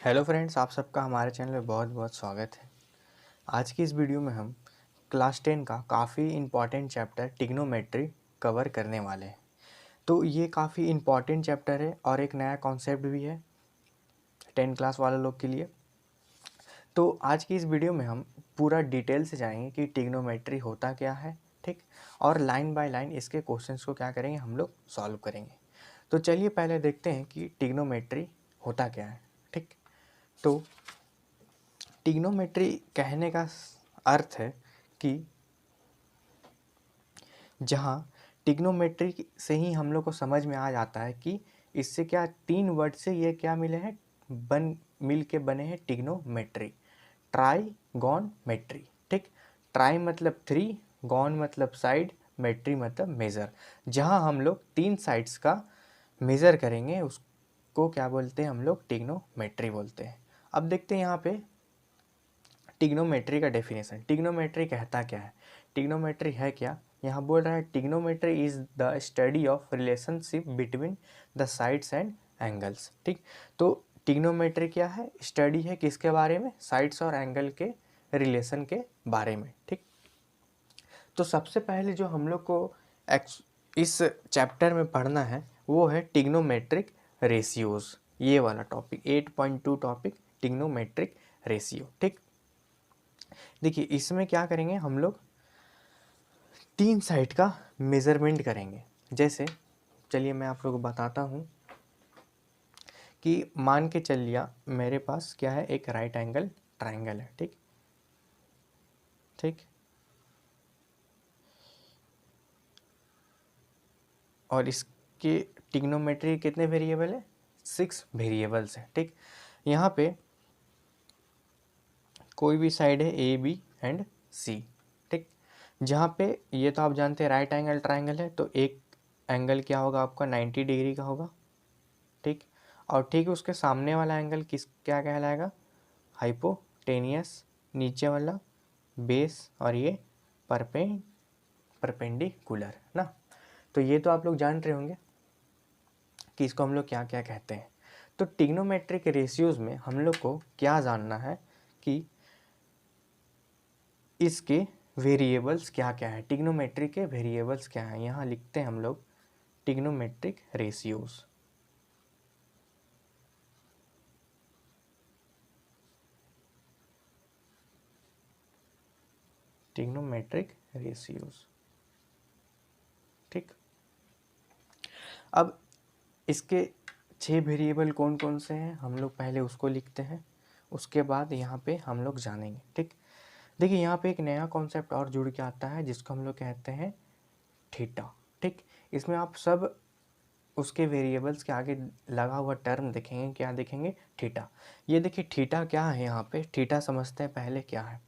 Hello friends, आप सबका हमारे चैनल में बहुत बहुत स्वागत है। आज की इस वीडियो में हम क्लास 10 का काफ़ी इम्पॉर्टेंट चैप्टर ट्रिग्नोमेट्री कवर करने वाले हैं। तो ये काफ़ी इम्पॉर्टेंट चैप्टर है और एक नया कॉन्सेप्ट भी है 10 क्लास वाले लोग के लिए। तो आज की इस वीडियो में हम पूरा डिटेल से जाएंगे कि ट्रिग्नोमेट्री होता क्या है, ठीक, और लाइन बाय लाइन इसके क्वेश्चंस को क्या करेंगे, हम लोग सॉल्व करेंगे। तो चलिए पहले देखते हैं कि ट्रिग्नोमेट्री होता क्या है, ठीक। तो ट्रिग्नोमेट्री कहने का अर्थ है कि जहाँ ट्रिग्नोमेट्री से ही हम लोग को समझ में आ जाता है कि इससे क्या तीन वर्ड से ये क्या मिले हैं, मिल के बने हैं ट्रिग्नोमेट्री, ट्राइगोनमेट्री, ठीक। ट्राई मतलब थ्री, गॉन मतलब साइड, मेट्री मतलब मेज़र। जहाँ हम लोग तीन साइड्स का मेज़र करेंगे उसको क्या बोलते हैं, हम लोग ट्रिग्नोमेट्री बोलते हैं। अब देखते हैं यहाँ पे ट्रिग्नोमेट्री का डेफिनेशन। ट्रिग्नोमेट्री कहता क्या है, ट्रिग्नोमेट्री है क्या, यहाँ बोल रहा है trigonometry is the study of relationship between the sides and angles, ठीक। तो ट्रिग्नोमेट्री क्या है, स्टडी है किसके बारे में, साइड्स और एंगल के रिलेशन के बारे में, ठीक। तो सबसे पहले जो हम लोग को इस चैप्टर में पढ़ना है वो है ट्रिग्नोमेट्रिक रेशियोज। ये वाला टॉपिक 8.2 टॉपिक ट्रिग्नोमेट्रिक रेशियो, ठीक। देखिए इसमें क्या करेंगे, हम लोग तीन साइड का मेज़रमेंट करेंगे। जैसे चलिए मैं आप लोगों को बताता हूँ कि मान के चल लिया मेरे पास क्या है, एक राइट एंगल ट्रायंगल है, ठीक ठीक। और इसके ट्रिग्नोमेट्री कितने वेरिएबल है, 6 वेरिएबल्स है, ठीक। यहाँ पे कोई भी साइड है ए बी एंड सी, ठीक। जहाँ पे ये तो आप जानते हैं राइट एंगल ट्रायंगल है, तो एक एंगल क्या होगा आपका 90 डिग्री का होगा, ठीक। और ठीक उसके सामने वाला एंगल क्या कहलाएगा, हाइपोटेनियस, नीचे वाला बेस, और ये परपेंडिकुलर ना। तो ये तो आप लोग जान रहे होंगे कि इसको हम लोग क्या क्या कहते हैं। तो ट्रिग्नोमेट्रिक रेशियोज में हम लोग को क्या जानना है कि इसके वेरिएबल्स क्या क्या है, ट्रिग्नोमेट्री के वेरिएबल्स क्या हैं। यहाँ लिखते हैं हम लोग ट्रिग्नोमेट्रिक रेशियोज। ट्रिग्नोमेट्रिक रेशियोज, ठीक। अब इसके 6 वेरिएबल कौन कौन से हैं, हम लोग पहले उसको लिखते हैं, उसके बाद यहाँ पे हम लोग जानेंगे, ठीक। देखिए यहाँ पे एक नया कॉन्सेप्ट और जुड़ के आता है जिसको हम लोग कहते हैं थीटा, ठीक। इसमें आप सब उसके वेरिएबल्स के आगे लगा हुआ टर्म देखेंगे, क्या देखेंगे, थीटा। ये देखिए थीटा क्या है, यहाँ पे थीटा समझते हैं पहले क्या है।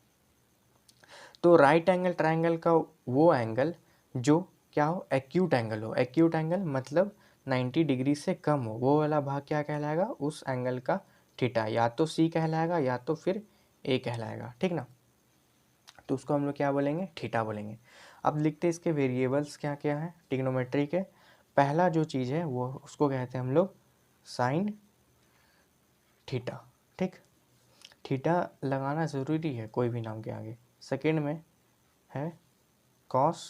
तो राइट एंगल ट्रायंगल का वो एंगल जो क्या हो, एक्यूट एंगल हो। एक्यूट एंगल मतलब 90 डिग्री से कम हो, वो वाला भाग क्या कहलाएगा, उस एंगल का थीटा, या तो सी कहलाएगा या तो फिर ए कहलाएगा, ठीक ना। तो उसको हम लोग क्या बोलेंगे, थीटा बोलेंगे। अब लिखते हैं इसके वेरिएबल्स क्या क्या है ट्रिग्नोमेट्री के। पहला जो चीज़ है वो उसको कहते हैं हम लोग साइन थीटा, ठीक। थीटा लगाना ज़रूरी है कोई भी नाम के आगे। सेकेंड में है कॉस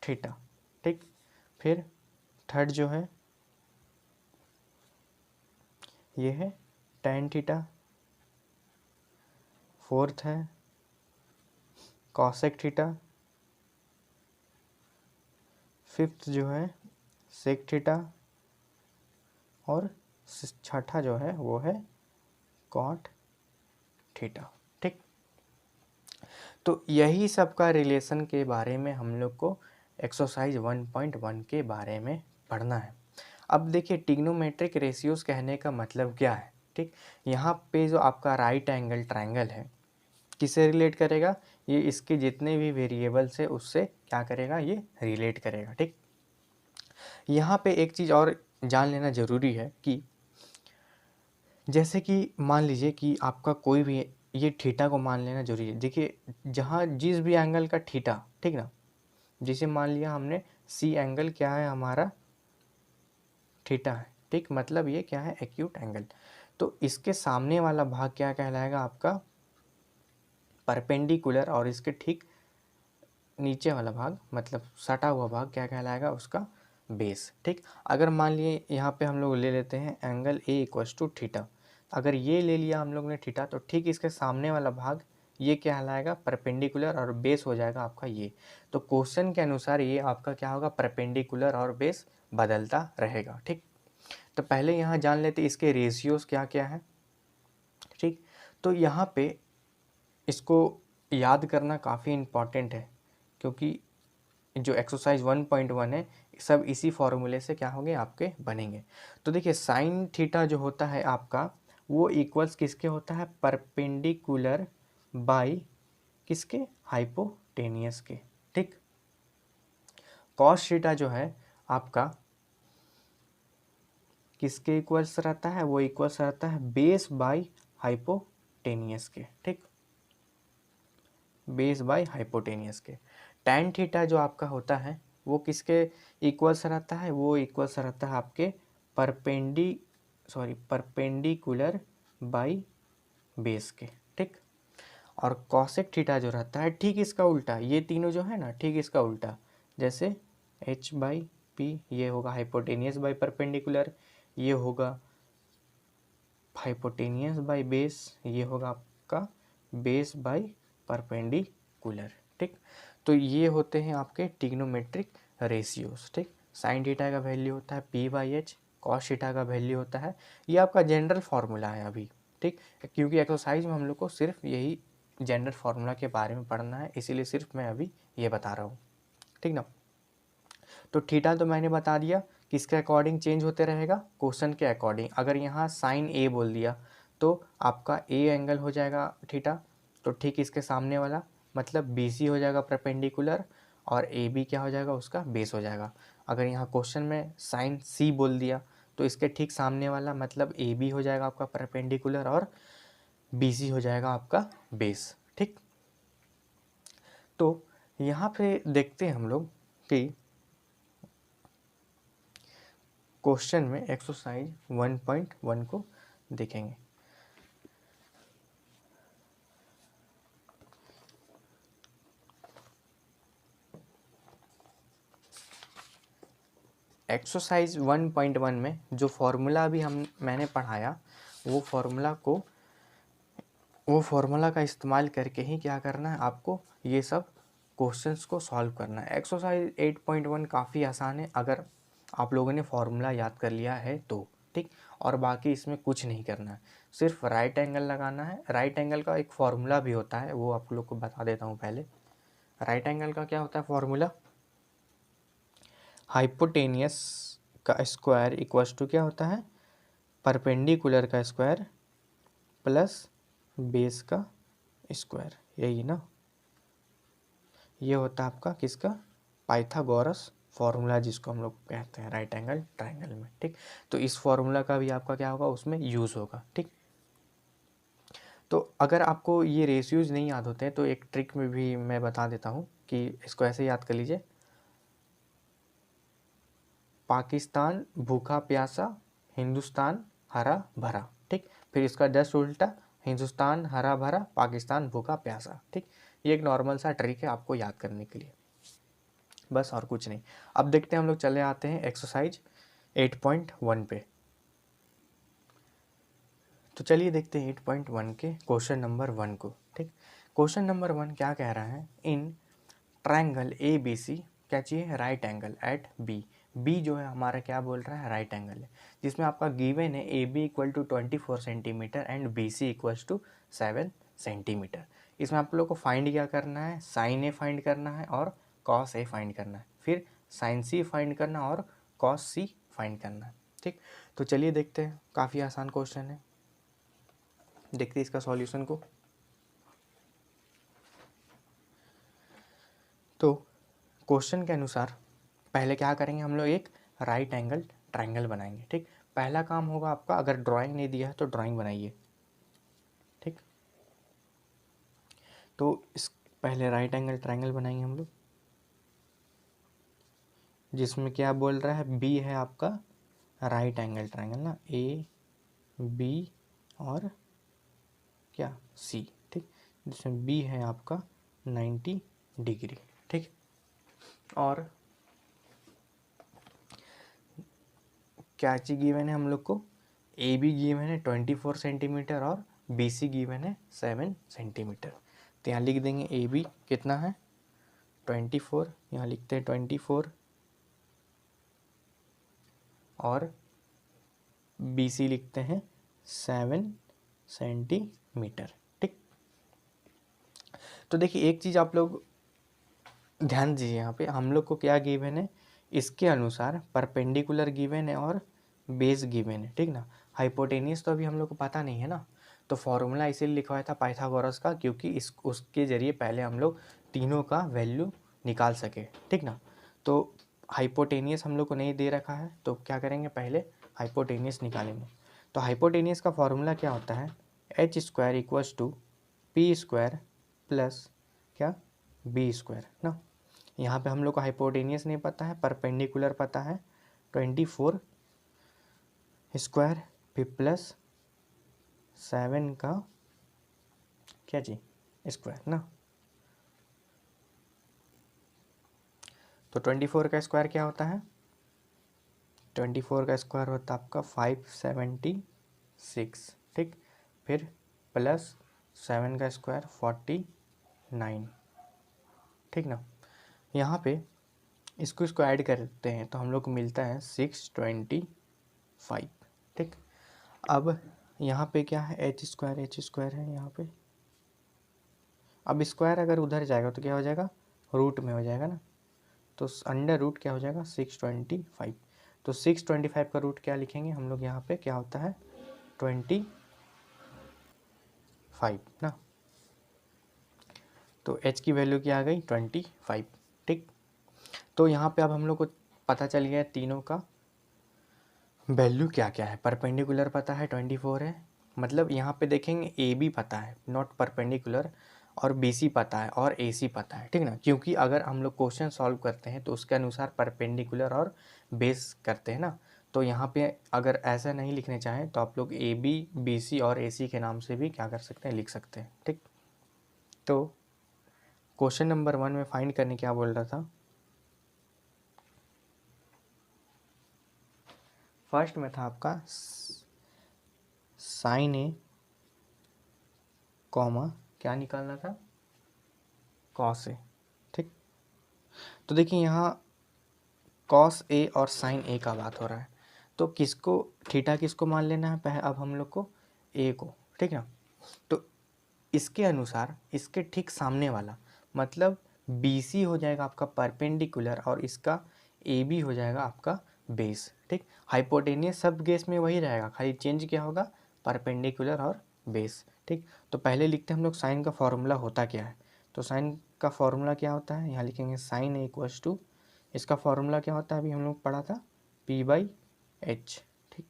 थीटा, ठीक। फिर थर्ड जो है ये है टैन थीटा। फोर्थ है कॉसेक थीटा। फिफ्थ जो है सेक थीटा। और छठा जो है वो है कॉट थीटा, ठीक। तो यही सब का रिलेशन के बारे में हम लोग को एक्सरसाइज 1.1 के बारे में पढ़ना है। अब देखिए ट्रिग्नोमेट्रिक रेशियोज कहने का मतलब क्या है, ठीक। यहाँ पे जो आपका राइट एंगल ट्रायंगल है किसे रिलेट करेगा, ये इसके जितने भी वेरिएबल्स है उससे क्या करेगा, ये रिलेट करेगा, ठीक। यहाँ पे एक चीज़ और जान लेना ज़रूरी है कि जैसे कि मान लीजिए कि आपका कोई भी, ये थीटा को मान लेना जरूरी है। देखिए जहाँ जिस भी एंगल का थीटा, ठीक ना, जैसे मान लिया हमने सी एंगल क्या है हमारा थीटा है, ठीक, मतलब ये क्या है, एक्यूट एंगल। तो इसके सामने वाला भाग क्या कहलाएगा आपका परपेंडिकुलर, और इसके ठीक नीचे वाला भाग मतलब सटा हुआ भाग क्या कहलाएगा उसका बेस। ठीक, अगर मान लिए यहाँ पे हम लोग ले लेते हैं angle A equals to theta, अगर ये ले लिया हम लोग ने थीटा, तो ठीक इसके सामने वाला भाग ये क्या कहलाएगा परपेंडिकुलर, और बेस हो जाएगा आपका ये। तो क्वेश्चन के अनुसार ये आपका क्या होगा परपेंडिकुलर और बेस बदलता रहेगा। ठीक, तो पहले यहाँ जान लेते इसके रेशियोज क्या क्या है। ठीक, तो यहाँ पे इसको याद करना काफ़ी इम्पॉर्टेंट है, क्योंकि जो एक्सरसाइज 1.1 है सब इसी फॉर्मूले से क्या होंगे आपके बनेंगे। तो देखिए साइन थीटा जो होता है आपका वो इक्वल्स किसके होता है परपेंडिकुलर बाय किसके हाइपोटेनियस के। ठीक, कॉस थीटा जो है आपका किसके इक्वल्स रहता है, वो इक्वल्स रहता है बेस बाय हाइपोटेनियस के। ठीक, बेस बाय हाइपोटेनियस के। टैन थीटा जो आपका होता है वो किसके इक्वल्स रहता है, वो इक्वल्स रहता है आपके परपेंडिकुलर बाय बेस के। ठीक, और कॉसेक थीटा जो रहता है ठीक इसका उल्टा, ये तीनों जो है ना ठीक इसका उल्टा, जैसे h बाई पी ये होगा हाइपोटेनियस बाय परपेंडिकुलर, ये होगा हाइपोटेनियस बाय बेस, ये होगा आपका बेस बाय परपेंडिकुलर। ठीक, तो ये होते हैं आपके ट्रिग्नोमेट्रिक रेशियोज। ठीक, साइन थीटा का वैल्यू होता है P by H, cos theta का वैल्यू होता है, ये आपका जनरल फार्मूला है अभी। ठीक, क्योंकि एक्सरसाइज में हम लोग को सिर्फ यही जनरल फार्मूला के बारे में पढ़ना है, इसीलिए सिर्फ मैं अभी ये बता रहा हूँ। ठीक ना, तो थीटा तो मैंने बता दिया किसके अकॉर्डिंग चेंज होते रहेगा क्वेश्चन के अकॉर्डिंग। अगर यहाँ साइन ए बोल दिया तो आपका ए एंगल हो जाएगा थीटा, तो ठीक इसके सामने वाला मतलब बी सी हो जाएगा परपेंडिकुलर, और ए बी क्या हो जाएगा उसका बेस हो जाएगा। अगर यहाँ क्वेश्चन में साइन सी बोल दिया तो इसके ठीक सामने वाला मतलब ए बी हो जाएगा आपका परपेंडिकुलर, और बी सी हो जाएगा आपका बेस। ठीक, तो यहाँ पे देखते हैं हम लोग कि क्वेश्चन में एक्सरसाइज 1.1 को देखेंगे। एक्सरसाइज 1.1 में जो फॉर्मूला अभी मैंने पढ़ाया वो फॉर्मूला का इस्तेमाल करके ही क्या करना है आपको ये सब क्वेश्चंस को सॉल्व करना है। एक्सरसाइज 8.1 काफ़ी आसान है अगर आप लोगों ने फॉर्मूला याद कर लिया है तो। ठीक, और बाकी इसमें कुछ नहीं करना है, सिर्फ राइट एंगल लगाना है। राइट एंगल का एक फॉर्मूला भी होता है, वो आप लोग को बता देता हूँ पहले। राइट एंगल का क्या होता है फॉर्मूला, हाइपोटेनियस का स्क्वायर इक्वल्स टू क्या होता है परपेंडिकुलर का स्क्वायर प्लस बेस का स्क्वायर, यही ना, ये होता है आपका किसका पाइथागोरस फॉर्मूला जिसको हम लोग कहते हैं राइट एंगल ट्राइंगल में। ठीक, तो इस फॉर्मूला का भी आपका क्या होगा उसमें यूज़ होगा। ठीक, तो अगर आपको ये रेशियोज नहीं याद होते हैं तो एक ट्रिक में भी मैं बता देता हूँ कि इसको ऐसे याद कर लीजिए, पाकिस्तान भूखा प्यासा, हिंदुस्तान हरा भरा। ठीक, फिर इसका जस्ट उल्टा, हिंदुस्तान हरा भरा, पाकिस्तान भूखा प्यासा। ठीक, ये एक नॉर्मल सा ट्रिक है आपको याद करने के लिए, बस और कुछ नहीं। अब देखते हैं हम लोग चले आते हैं एक्सरसाइज 8.1 पे। तो चलिए देखते हैं 8.1 के क्वेश्चन नंबर 1 को। ठीक, क्वेश्चन नंबर 1 क्या कह रहा है, in triangle A B C क्या चाहिए right angle at B. B जो है हमारा क्या बोल रहा है राइट एंगल है, जिसमें आपका गिवन है A B equal to 24 centimetre and B C equals to 7 centimetre. इसमें आप लोग को फाइंड क्या करना है, साइन ए फाइंड करना है और कॉस ए फाइंड करना है, फिर साइन सी फाइंड करना और कॉस सी फाइंड करना है। ठीक, तो चलिए देखते हैं, काफ़ी आसान क्वेश्चन है, देखते हैं इसका सॉल्यूशन को। तो क्वेश्चन के अनुसार पहले क्या करेंगे हम लोग एक राइट एंगल ट्रायंगल बनाएंगे। ठीक, पहला काम होगा आपका, अगर ड्राइंग नहीं दिया है तो ड्राइंग बनाइए। ठीक, तो इस पहले राइट एंगल ट्रायंगल बनाएंगे हम लोग, जिसमें क्या बोल रहा है बी है आपका राइट एंगल ट्रायंगल ना, ए बी और क्या सी, ठीक, जिसमें बी है आपका 90 डिग्री, ठीक। और क्या चीज़ गिवन है हम लोग को, ए बी गिवन है 24 सेंटीमीटर और बी सी गिवन है 7 सेंटीमीटर। तो यहाँ लिख देंगे ए बी कितना है 24, यहाँ लिखते हैं 24 और बी सी लिखते हैं 7 सेंटीमीटर, ठीक। तो देखिए एक चीज़ आप लोग ध्यान दीजिए, यहाँ पे हम लोग को क्या गिवन है, इसके अनुसार परपेंडिकुलर गिवन है और बेस गिवन है, ठीक ना। हाइपोटेनियस तो अभी हम लोग को पता नहीं है ना, तो फॉर्मूला इसीलिए लिखवाया था पाइथागोरस का, क्योंकि इस उसके ज़रिए पहले हम लोग तीनों का वैल्यू निकाल सके, ठीक ना। तो हाइपोटेनियस हम लोग को नहीं दे रखा है, तो क्या करेंगे, पहले हाइपोटेनियस निकालेंगे। तो हाइपोटेनियस का फॉर्मूला क्या होता है, H square equals to P square plus क्या बी स्क्वायर ना। यहाँ पे हम लोग को हाइपोटेनियस नहीं पता है, परपेंडिकुलर पता है 24 स्क्वायर फिर प्लस 7 का क्या जी स्क्वायर ना। तो 24 का स्क्वायर क्या होता है, 24 का स्क्वायर होता है आपका 576, ठीक। फिर प्लस 7 का स्क्वायर 49, ठीक ना। यहाँ पे इसको ऐड करते हैं तो हम लोग को मिलता है 625, ठीक। अब यहाँ पे क्या है, एच स्क्वायर है यहाँ पे। अब स्क्वायर अगर उधर जाएगा तो क्या हो जाएगा, रूट में हो जाएगा ना, तो अंडर रूट क्या हो जाएगा 625। तो 625 का रूट क्या लिखेंगे हम लोग, यहाँ पे क्या होता है 25 ना। तो h की वैल्यू क्या आ गई 25, ठीक। तो यहाँ पे अब हम लोग को पता चल गया तीनों का वैल्यू क्या क्या है। परपेंडिकुलर पता है 24 है, मतलब यहाँ पे देखेंगे ए बी पता है नॉट परपेंडिकुलर, और बी सी पता है और ए सी पता है, ठीक ना। क्योंकि अगर हम लोग क्वेश्चन सॉल्व करते हैं तो उसके अनुसार परपेंडिकुलर और बेस करते हैं ना। तो यहाँ पे अगर ऐसा नहीं लिखने चाहें तो आप लोग ए बी बी सी और ए सी के नाम से भी क्या कर सकते हैं, लिख सकते हैं, ठीक। तो क्वेश्चन नंबर 1 में फाइंड करने क्या बोल रहा था, फर्स्ट में था आपका साइन ए कॉमा क्या निकालना था, कॉस ए, ठीक। तो देखिए यहाँ कॉस ए और साइन ए का बात हो रहा है, तो किसको थीटा किसको मान लेना है पहले, अब हम लोग को ए को, ठीक है। तो इसके अनुसार इसके ठीक सामने वाला मतलब बी सी हो जाएगा आपका परपेंडिकुलर और इसका ए बी हो जाएगा आपका बेस, ठीक। हाइपोटेनियस सब केस में वही रहेगा, खाली चेंज क्या होगा, परपेंडिकुलर और बेस, ठीक। तो पहले लिखते हैं हम लोग साइन का फॉर्मूला होता क्या है। तो साइन का फॉर्मूला क्या होता है, यहाँ लिखेंगे साइन ए इक्वल्स टू, इसका फॉर्मूला क्या होता है अभी हम लोग पढ़ा था P/H, ठीक।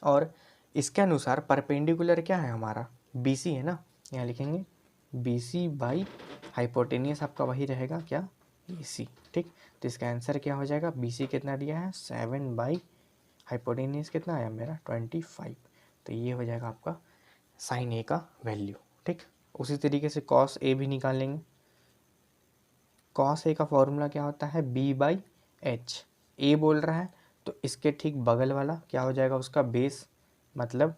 और इसके अनुसार परपेंडिकुलर क्या है हमारा BC है ना, यहाँ लिखेंगे BC/, हाइपोटेनियस आपका वही रहेगा क्या AC, ठीक। तो इसका आंसर क्या हो जाएगा, BC कितना दिया है 7/, हाइपोटेनियस कितना आया मेरा 25। तो ये हो जाएगा आपका साइन ए का वैल्यू, ठीक। उसी तरीके से कॉस ए भी निकाल लेंगे। कॉस ए का फॉर्मूला क्या होता है B/H, ए बोल रहा है तो इसके ठीक बगल वाला क्या हो जाएगा उसका बेस, मतलब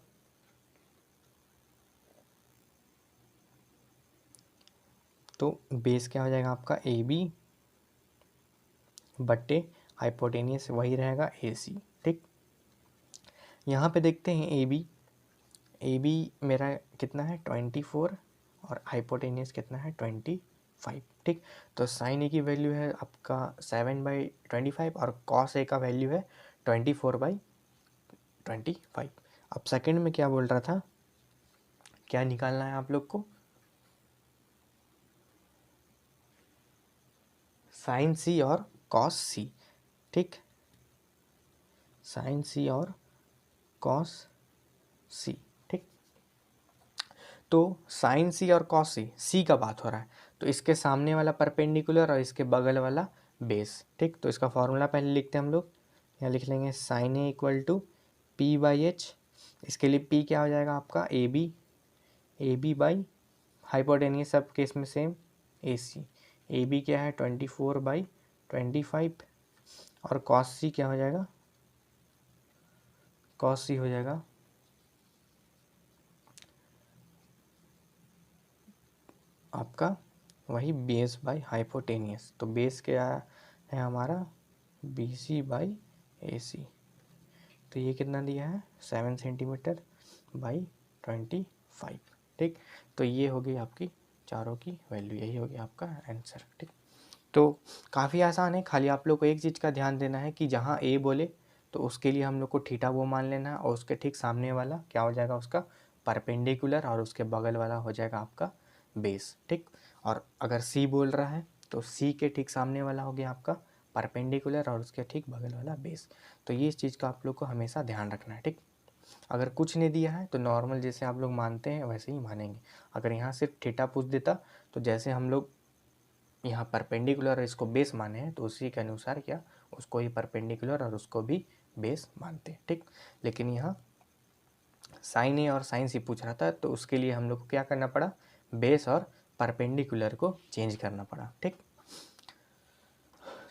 तो बेस क्या हो जाएगा आपका AB बट्टे हाइपोटेनियस वही रहेगा AC, ठीक। यहाँ पे देखते हैं AB मेरा कितना है 24 और हाइपोटेनियस कितना है 25, ठीक। तो साइन ए की वैल्यू है आपका 7/25 और कॉस ए का वैल्यू है 24/25। अब सेकंड में क्या बोल रहा था, क्या निकालना है आप लोग को, साइन सी और कॉस सी, ठीक। साइन सी और कॉस सी, ठीक। तो साइन सी और कॉस सी का बात हो रहा है, तो इसके सामने वाला परपेंडिकुलर और इसके बगल वाला बेस, ठीक। तो इसका फॉर्मूला पहले लिखते हैं हम लोग, यहाँ लिख लेंगे sign A equal to P/H, इसके लिए P क्या हो जाएगा आपका ए बी बाई हाइपोटेनियस सब केस में सेम AC। ए बी क्या है 24/25 और कॉस सी क्या हो जाएगा, कॉस सी हो जाएगा आपका वही बेस बाई हाइपोटेनियस। तो बेस क्या है हमारा BC/AC। तो ये कितना दिया है 7 सेंटीमीटर बाई 25। ठीक, तो ये होगी आपकी चारों की वैल्यू, यही होगी आपका आंसर। ठीक, तो काफ़ी आसान है, खाली आप लोग को एक चीज़ का ध्यान देना है कि जहाँ A बोले तो उसके लिए हम लोग को थीटा वो मान लेना है, और उसके ठीक सामने वाला क्या हो जाएगा उसका परपेंडिकुलर, और उसके बगल वाला हो जाएगा आपका बेस। ठीक, और अगर C बोल रहा है तो C के ठीक सामने वाला हो गया आपका परपेंडिकुलर, और उसके ठीक बगल वाला बेस। तो ये इस चीज़ का आप लोग को हमेशा ध्यान रखना है। ठीक, अगर कुछ नहीं दिया है तो नॉर्मल जैसे आप लोग मानते हैं वैसे ही मानेंगे। अगर यहाँ सिर्फ थीटा पूछ देता तो जैसे हम लोग यहाँ परपेंडिकुलर इसको बेस माने हैं तो उसी के अनुसार क्या उसको ही परपेंडिकुलर और उसको भी बेस मानते हैं। ठीक, लेकिन यहाँ साइन ए और साइन सी पूछ रहा था तो उसके लिए हम लोग को क्या करना पड़ा, बेस और परपेंडिकुलर को चेंज करना पड़ा। ठीक,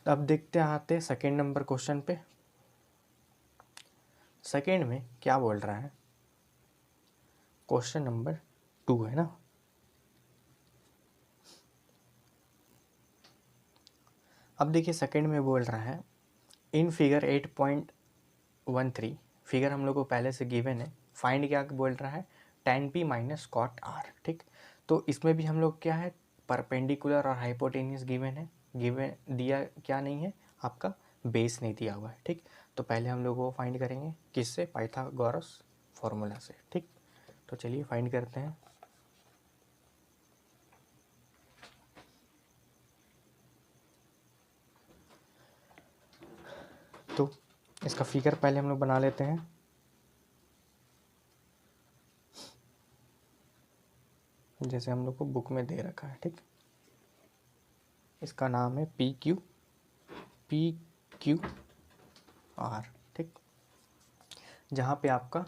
अब देखते आते सेकेंड नंबर क्वेश्चन पे। सेकेंड में क्या बोल रहा है, क्वेश्चन नंबर 2 है ना। अब देखिए सेकेंड में बोल रहा है इन फिगर 8.13, फिगर हम लोग को पहले से गिवन है, फाइंड क्या बोल रहा है tan p minus cot r। ठीक, तो इसमें भी हम लोग क्या है परपेंडिकुलर और हाइपोटेनियस गिवन है, गिवन दिया क्या नहीं है आपका बेस नहीं दिया हुआ है। ठीक, तो पहले हम लोग वो फाइंड करेंगे किससे, पाइथागोरस फॉर्मूला से। ठीक, तो चलिए फाइंड करते हैं। तो इसका फिगर पहले हम लोग बना लेते हैं। जैसे हम लोग को बुक में दे रखा है। ठीक, इसका नाम है PQ R। ठीक, जहाँ पे आपका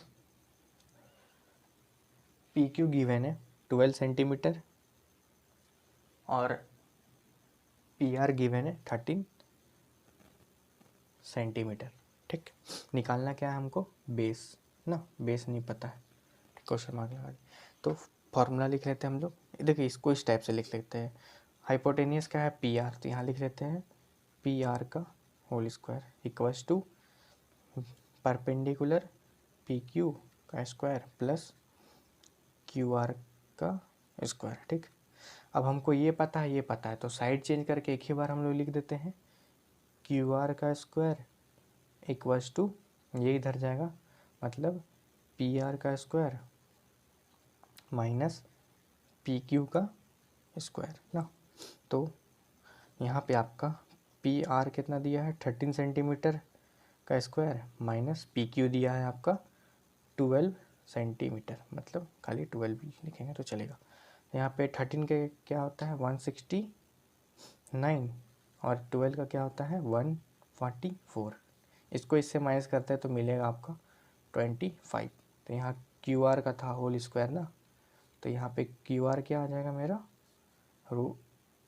PQ गिवन है 12 सेंटीमीटर और PR गिवन है 13 सेंटीमीटर। ठीक, निकालना क्या है हमको बेस ना, बेस नहीं पता है, क्वेश्चन मार्क लगा तो फॉर्मूला लिख लेते हैं हम लोग। देखिए इसको इस टाइप से लिख लेते हैं, हाइपोटेनियस क्या है PR, तो यहाँ लिख लेते हैं PR का whole square equals to perpendicular PQ का स्क्वायर प्लस QR का स्क्वायर। ठीक, अब हमको ये पता है तो साइड चेंज करके एक ही बार हम लोग लिख देते हैं QR का स्क्वायर इक्वल्स टू, ये इधर जाएगा मतलब PR का स्क्वायर माइनस PQ का स्क्वायर ना। तो यहाँ पे आपका PR कितना दिया है 13 सेंटीमीटर का स्क्वायर माइनस PQ दिया है आपका 12 सेंटीमीटर, मतलब खाली 12 भी लिखेंगे तो चलेगा। यहाँ पे 13 के क्या होता है 169 और 12 का क्या होता है 144। इसको इससे माइनस करते हैं तो मिलेगा आपका 25। तो यहाँ QR का था होल स्क्वायर ना, तो यहाँ पे QR क्या आ जाएगा मेरा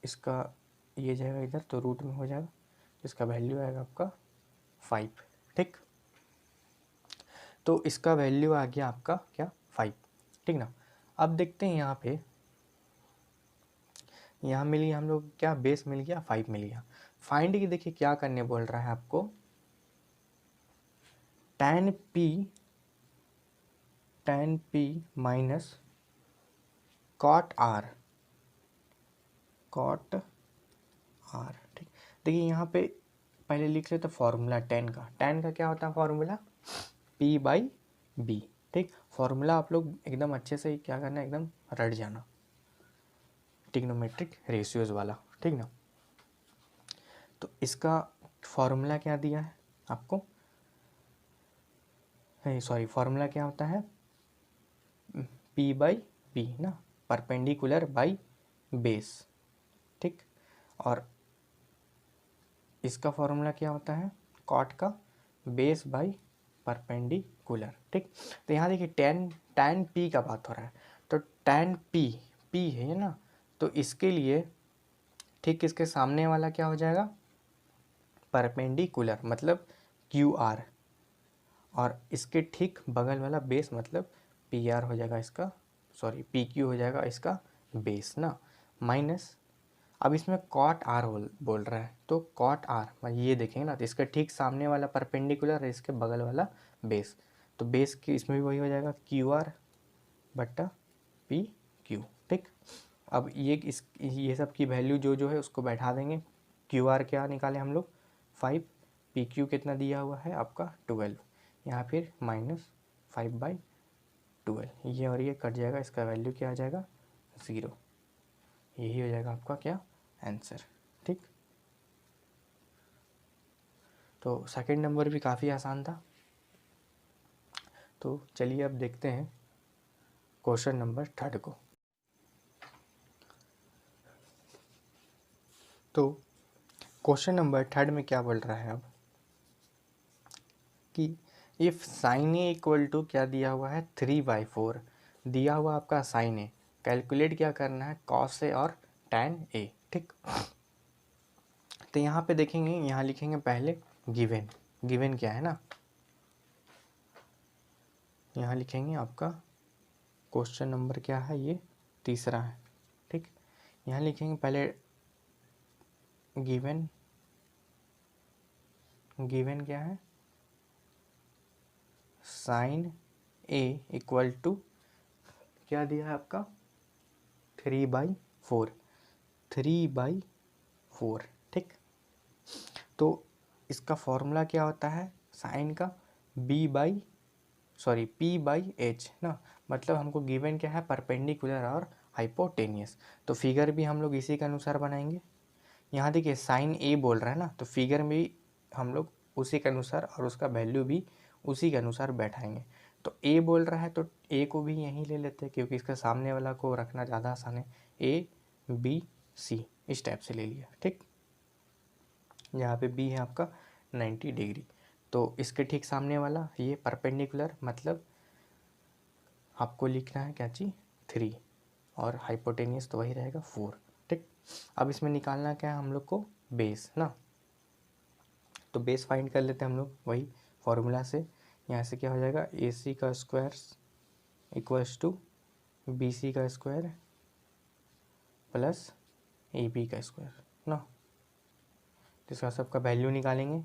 इसका ये जाएगा इधर तो रूट में हो जाएगा, इसका वैल्यू आएगा आपका 5। ठीक, तो इसका वैल्यू आ गया आपका क्या 5। ठीक ना, अब देखते हैं यहाँ पे, यहाँ मिल गया हम लोग क्या बेस मिल गया 5 मिल गया। फाइंड की देखिए क्या करने बोल रहा है आपको, tan p minus cot r। ठीक, देखिए यहाँ पे पहले लिख लेते फॉर्मूला tan का क्या होता है फॉर्मूला P/B। ठीक, फॉर्मूला आप लोग एकदम अच्छे से क्या करना है एकदम रट जाना, ट्रिग्नोमेट्रिक रेशियोज वाला। ठीक ना, तो इसका फॉर्मूला क्या दिया है आपको, सॉरी फॉर्मूला क्या होता है P/B ना, परपेंडिकुलर बाई बेस। ठीक, और इसका फॉर्मूला क्या होता है कॉट का बेस बाई परपेंडिकुलर, ठीक। तो यहाँ देखिए tan p का बात हो रहा है, तो tan p है ना, तो इसके लिए ठीक इसके सामने वाला क्या हो जाएगा, परपेंडिकुलर मतलब QR, और इसके ठीक बगल वाला बेस मतलब PR हो जाएगा इसका, सॉरी PQ हो जाएगा इसका बेस ना, माइनस, अब इसमें cot R बोल रहा है, तो cot R ये देखेंगे ना, तो इसके ठीक सामने वाला परपेंडिकुलर है, इसके बगल वाला बेस, तो बेस की इसमें भी वही हो जाएगा QR बट्टा PQ, ठीक। अब ये सब की वैल्यू जो है उसको बैठा देंगे। QR क्या निकाले हम लोग 5, PQ कितना दिया हुआ है आपका 12, यहाँ फिर -5/12, ये और ये कट जाएगा, इसका वैल्यू क्या आ जाएगा 0, यही हो जाएगा आपका क्या आंसर, ठीक। तो सेकंड नंबर भी काफ़ी आसान था। तो चलिए अब देखते हैं क्वेश्चन नंबर 3 को। तो क्वेश्चन नंबर 3 में क्या बोल रहा है अब कि if sine A equal to क्या दिया हुआ है 3/4, दिया हुआ आपका साइन ए, कैलकुलेट क्या करना है कॉस ए और टैन ए, ठीक। तो यहाँ पे देखेंगे, यहाँ लिखेंगे पहले गिवन क्या है ना, यहाँ लिखेंगे आपका क्वेश्चन नंबर क्या है, ये तीसरा है, ठीक। यहाँ लिखेंगे पहले गिवन क्या है, साइन ए इक्वल टू क्या दिया है आपका 3/4, ठीक। तो इसका फॉर्मूला क्या होता है साइन का P/H ना, मतलब हमको गिवन क्या है परपेंडिकुलर और हाइपोटेनियस, तो फिगर भी हम लोग इसी के अनुसार बनाएंगे। यहाँ देखिए साइन ए बोल रहा है ना, तो फिगर में भी हम लोग उसी के अनुसार और उसका वैल्यू भी उसी के अनुसार बैठाएंगे। तो ए बोल रहा है तो ए को भी यहीं ले लेते हैं, क्योंकि इसका सामने वाला को रखना ज़्यादा आसान है, ABC इस टाइप से ले लिया, ठीक। यहाँ पे बी है आपका 90 डिग्री, तो इसके ठीक सामने वाला ये परपेंडिकुलर मतलब आपको लिखना है क्या चीज़ 3, और हाइपोटेनियस तो वही रहेगा 4, ठीक। अब इसमें निकालना क्या है हम लोग को बेस ना, तो बेस फाइंड कर लेते हैं हम लोग वही फॉर्मूला से। यहाँ से क्या हो जाएगा AC का स्क्वायर इक्वल्स टू BC का स्क्वायर प्लस AB का स्क्वायर ना, तो इसका सबका वैल्यू निकालेंगे।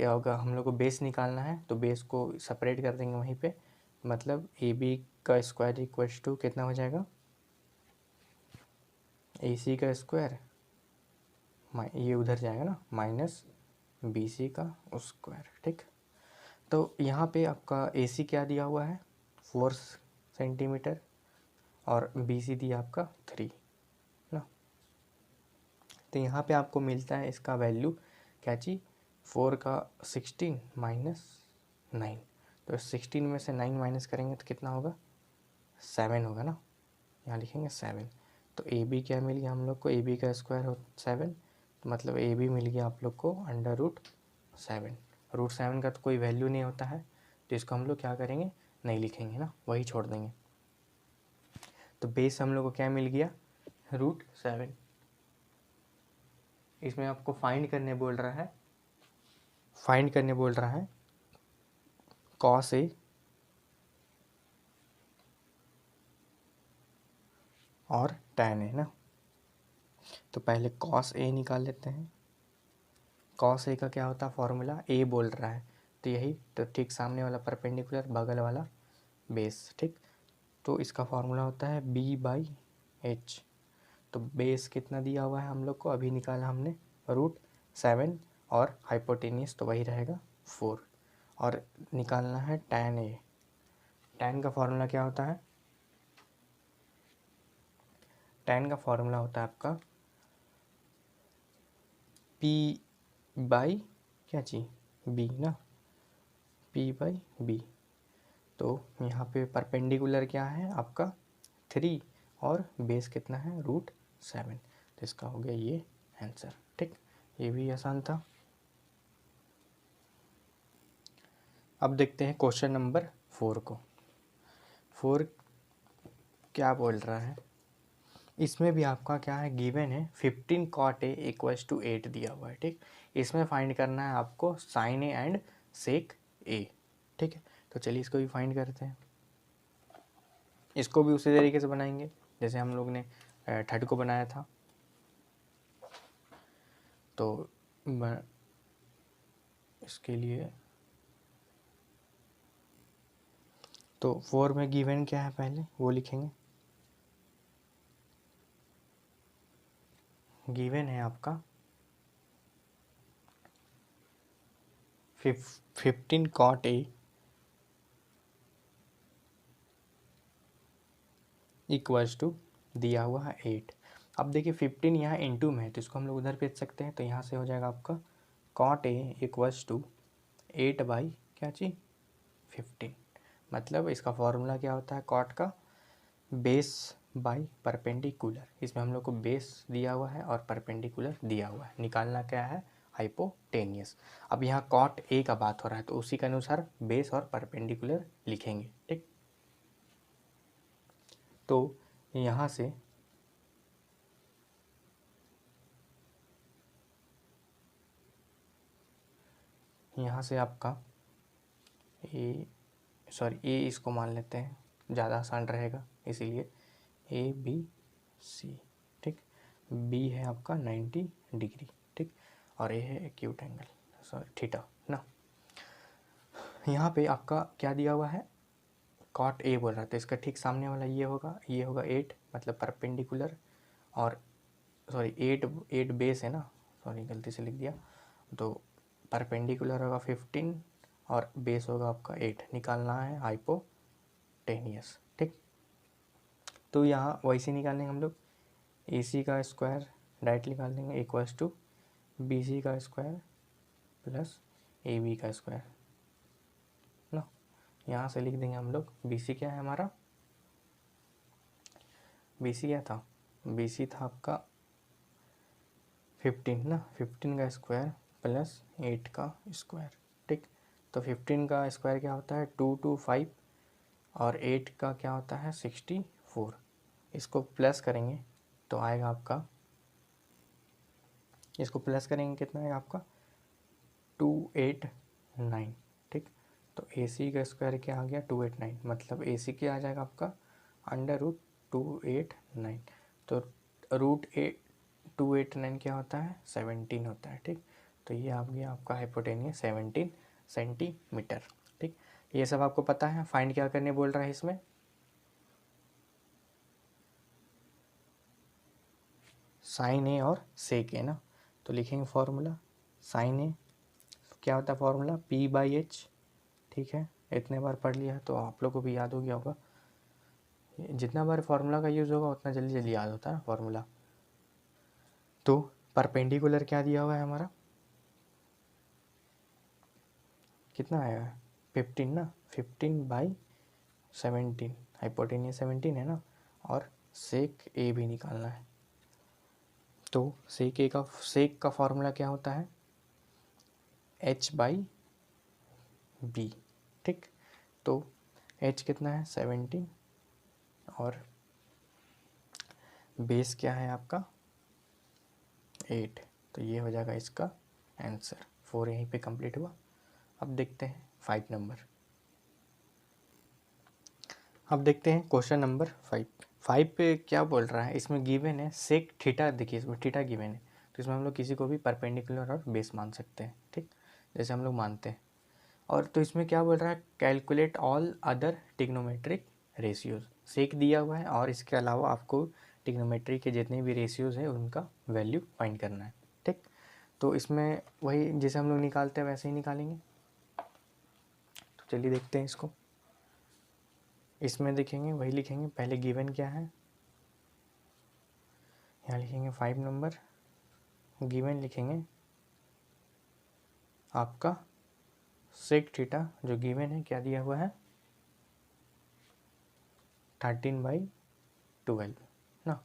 अगर हम लोग को बेस निकालना है तो बेस को सेपरेट कर देंगे वहीं पे, मतलब AB का स्क्वायर इक्वल्स टू कितना हो जाएगा AC का स्क्वायर, ये उधर जाएगा ना, माइनस BC का स्क्वायर, ठीक। तो यहाँ पे आपका AC क्या दिया हुआ है 4 सेंटीमीटर और BC दिया आपका 3 ना, तो यहाँ पे आपको मिलता है इसका वैल्यू क्या चीज़ 4 का 16 माइनस 9, तो 16 में से 9 माइनस करेंगे तो कितना होगा 7 होगा ना, यहाँ लिखेंगे 7। तो AB क्या मिल गया हम लोग को, AB का स्क्वायर हो 7, तो मतलब AB मिल गया आप लोग को √7। √7 का तो कोई वैल्यू नहीं होता है, तो इसको हम लोग क्या करेंगे नहीं लिखेंगे ना, वही छोड़ देंगे। तो बेस हम लोग को क्या मिल गया √7। इसमें आपको फाइंड करने बोल रहा है कॉस ए और टैन ए ना, तो पहले कॉस ए निकाल लेते हैं। कॉस ए का क्या होता है फॉर्मूला, ए बोल रहा है तो यही, तो ठीक सामने वाला परपेंडिकुलर बगल वाला बेस, ठीक। तो इसका फॉर्मूला होता है B/H, तो बेस कितना दिया हुआ है हम लोग को अभी निकाला हमने √7, और हाइपोटेनियस तो वही रहेगा 4, और निकालना है टैन ए। टैन का फॉर्मूला क्या होता है, टैन का फॉर्मूला होता है आपका P/, क्या चीज़ B ना, P/B। तो यहाँ पे परपेंडिकुलर क्या है आपका 3 और बेस कितना है √7, तो इसका हो गया ये आंसर, ठीक। ये भी आसान था। अब देखते हैं क्वेश्चन नंबर 4 को। 4 क्या बोल रहा है, इसमें भी आपका क्या है, गिवन है 15 cot a इक्वल्स टू 8 दिया हुआ है, ठीक। इसमें फाइंड करना है आपको साइन ए एंड सेक ए, ठीक है। तो चलिए इसको भी फाइंड करते हैं। इसको भी उसी तरीके से बनाएंगे जैसे हम लोग ने थर्ड को बनाया था। तो इसके लिए तो 4 में गिवन क्या है पहले वो लिखेंगे। गिवन है आपका 15 cot a इक्वल्स टू दिया हुआ है 8। अब देखिए 15 यहाँ इंटू में है तो इसको हम लोग उधर भेज सकते हैं। तो यहाँ से हो जाएगा आपका cot a equals to 8 by क्या चीज़ 15। मतलब इसका फॉर्मूला क्या होता है कॉट का, बेस बाई परपेंडिकुलर। इसमें हम लोग को बेस दिया हुआ है और परपेंडिकुलर दिया हुआ है, निकालना क्या है हाइपोटेनियस। अब यहाँ कॉट ए का बात हो रहा है तो उसी के अनुसार बेस और परपेंडिकुलर लिखेंगे, ठीक। तो यहाँ से आपका ए इसको मान लेते हैं, ज़्यादा आसान रहेगा इसीलिए ए बी सी, ठीक। बी है आपका 90 डिग्री, ठीक। और ए है एक्यूट एंगल, सॉरी थीटा ना। यहाँ पे आपका क्या दिया हुआ है, कॉट ए बोल रहा था, इसका ठीक सामने वाला ये होगा 8 मतलब परपेंडिकुलर, और सॉरी 8 बेस है ना, सॉरी गलती से लिख दिया। तो परपेंडिकुलर होगा 15 और बेस होगा आपका 8, निकालना है हाइपोटेनियस, ठीक। तो यहाँ वैसे निकालेंगे हम लोग, ए सी का स्क्वायर डायरेक्ट निकाल देंगे इक्वल्स टू बी सी का स्क्वायर प्लस ए बी का स्क्वायर ना। यहाँ से लिख देंगे हम लोग बी सी क्या है हमारा, बी सी क्या था, बी सी था आपका 15 ना, 15 का स्क्वायर प्लस 8 का स्क्वायर, ठीक। तो 15 का स्क्वायर क्या होता है 225 और 8 का क्या होता है 64। इसको प्लस करेंगे तो आएगा आपका, इसको प्लस करेंगे कितना है आपका 289, ठीक। तो ए सी का स्क्वायर क्या आ गया 289, मतलब ए सी क्या आ जाएगा आपका अंडर रूट 289। तो रूट 289 क्या होता है 17 होता है, ठीक। तो ये आ गया आपका हाइपोटेनियस 17 सेंटीमीटर, ठीक। ये सब आपको पता है। फाइंड क्या करने बोल रहा है इसमें, साइन ए और सेक ए ना। तो लिखेंगे फॉर्मूला साइन ए क्या होता है फॉर्मूला पी बाई एच, ठीक है। इतने बार पढ़ लिया है तो आप लोग को भी याद हो गया होगा। जितना बार फार्मूला का यूज़ होगा उतना जल्दी जल्दी याद होता है ना फार्मूला। तो परपेंडिकुलर क्या दिया हुआ है हमारा, कितना आएगा 15 ना, 15 बाई 17, हाइपोटेनियस 17 है ना। और सेक ए भी निकालना है। तो सेक का फॉर्मूला क्या होता है एच बाई बी, ठीक। तो एच कितना है 17 और बेस क्या है आपका 8। तो ये हो जाएगा इसका आंसर। 4 यहीं पे कंप्लीट हुआ। अब देखते हैं 5 नंबर। अब देखते हैं क्वेश्चन नंबर 5। 5 पे क्या बोल रहा है, इसमें गिवन है सेक थीटा, देखिए इसमें थीटा गिवन है तो इसमें हम लोग किसी को भी परपेंडिकुलर और बेस मान सकते हैं, ठीक, जैसे हम लोग मानते हैं। और तो इसमें क्या बोल रहा है calculate all other trigonometric ratios, sec दिया हुआ है और इसके अलावा आपको टिग्नोमेट्री के जितने भी रेशियोज है उनका वैल्यू फाइंड करना है, ठीक। तो इसमें वही जैसे हम लोग निकालते हैं वैसे ही निकालेंगे। तो चलिए देखते हैं इसको। इसमें देखेंगे वही लिखेंगे, पहले गिवन क्या है यहाँ लिखेंगे 5 नंबर, गिवन लिखेंगे आपका सेक थीटा जो गिवन है क्या दिया हुआ है 13/12 ना,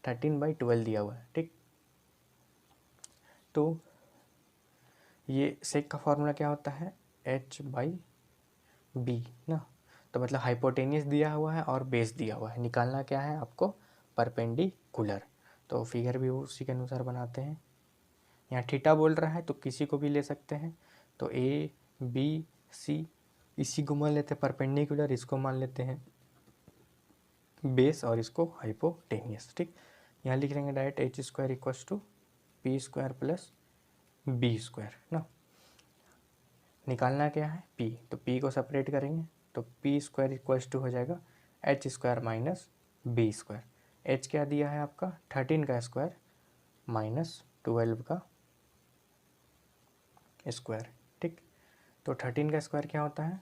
13/12 दिया हुआ है, ठीक। तो ये सेक का फॉर्मूला क्या होता है h/2 बी ना, तो मतलब हाइपोटेनियस दिया हुआ है और बेस दिया हुआ है, निकालना क्या है आपको, परपेंडिकुलर। तो फिगर भी उसी के अनुसार बनाते हैं। यहाँ थीटा बोल रहा है तो किसी को भी ले सकते हैं, तो ए बी सी, इसी को मान लेते हैं परपेंडिकुलर, इसको मान लेते हैं बेस और इसको हाइपोटेनियस। ठीक, यहाँ लिख लेंगे direct H square equals to P square plus B square ना। निकालना क्या है p, तो p को सेपरेट करेंगे तो पी स्क्वायर इक्वल्स टू हो जाएगा H square minus B square. h क्या दिया है आपका 13 का स्क्वायर माइनस 12 का स्क्वायर। ठीक, तो 13 का स्क्वायर क्या होता है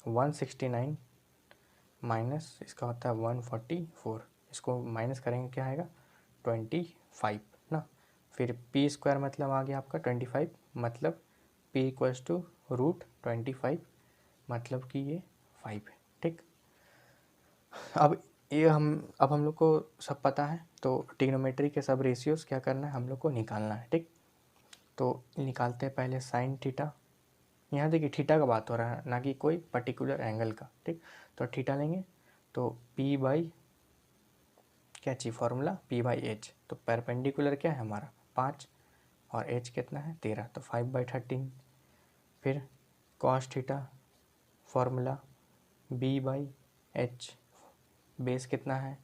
169 माइनस इसका होता है 144, इसको माइनस करेंगे क्या आएगा 25 ना। फिर p स्क्वायर मतलब आ गया आपका 25, मतलब p इक्वल्स टू √25, मतलब कि ये 5 है। ठीक, अब हम लोग को सब पता है, तो ट्रिग्नोमेट्री के सब रेशियोज क्या करना है हम लोग को निकालना है। ठीक, तो निकालते हैं पहले साइन थीटा। यहाँ देखिए थीटा का बात हो रहा है, ना कि कोई पर्टिकुलर एंगल का। ठीक, तो थीटा लेंगे तो p बाई क्या चाहिए फॉर्मूला p/h, तो परपेंडिकुलर क्या है हमारा 5 और h कितना है 13, तो 5/13। फिर cos theta formula b/h, base कितना है,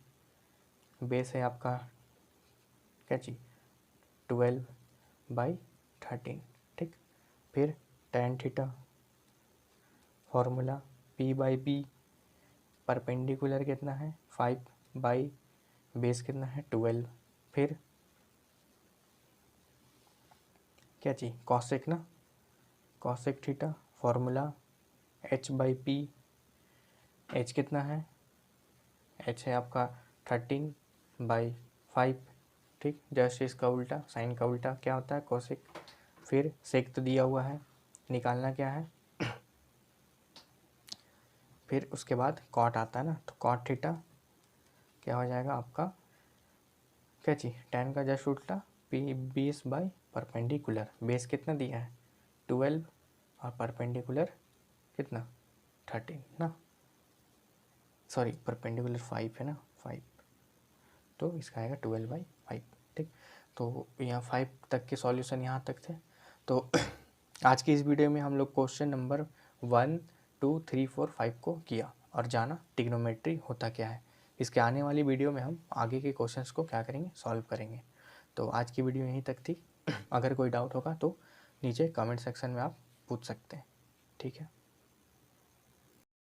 बेस है आपका क्या चाहिए 12/13। ठीक, फिर tan theta formula p/b, perpendicular कितना है 5 बाई बेस कितना है 12। फिर क्या चाहिए कॉसेक ना, cosec theta formula h/p, h कितना है, h है आपका 13/5। ठीक, जस्ट इसका उल्टा, साइन का उल्टा क्या होता है कॉसेक। फिर सेक तो दिया हुआ है, निकालना क्या है फिर उसके बाद कॉट आता है ना, तो कॉट थीटा क्या हो जाएगा आपका क्या चाहिए tan का जस्ट उल्टा p/20 बाई परपेंडिकुलर, बेस कितना दिया है 12 और परपेंडिकुलर कितना 13 ना, सॉरी परपेंडिकुलर 5 है ना 5, तो इसका आएगा 12/5। ठीक, तो यहाँ 5 तक के सॉल्यूशन यहाँ तक थे। तो आज की इस वीडियो में हम लोग क्वेश्चन नंबर 1 2 3 4 5 को किया और जाना ट्रिग्नोमेट्री होता क्या है। इसके आने वाली वीडियो में हम आगे के क्वेश्चंस को क्या करेंगे सॉल्व करेंगे। तो आज की वीडियो यहीं तक थी। अगर कोई डाउट होगा तो नीचे कमेंट सेक्शन में आप पूछ सकते हैं। ठीक है।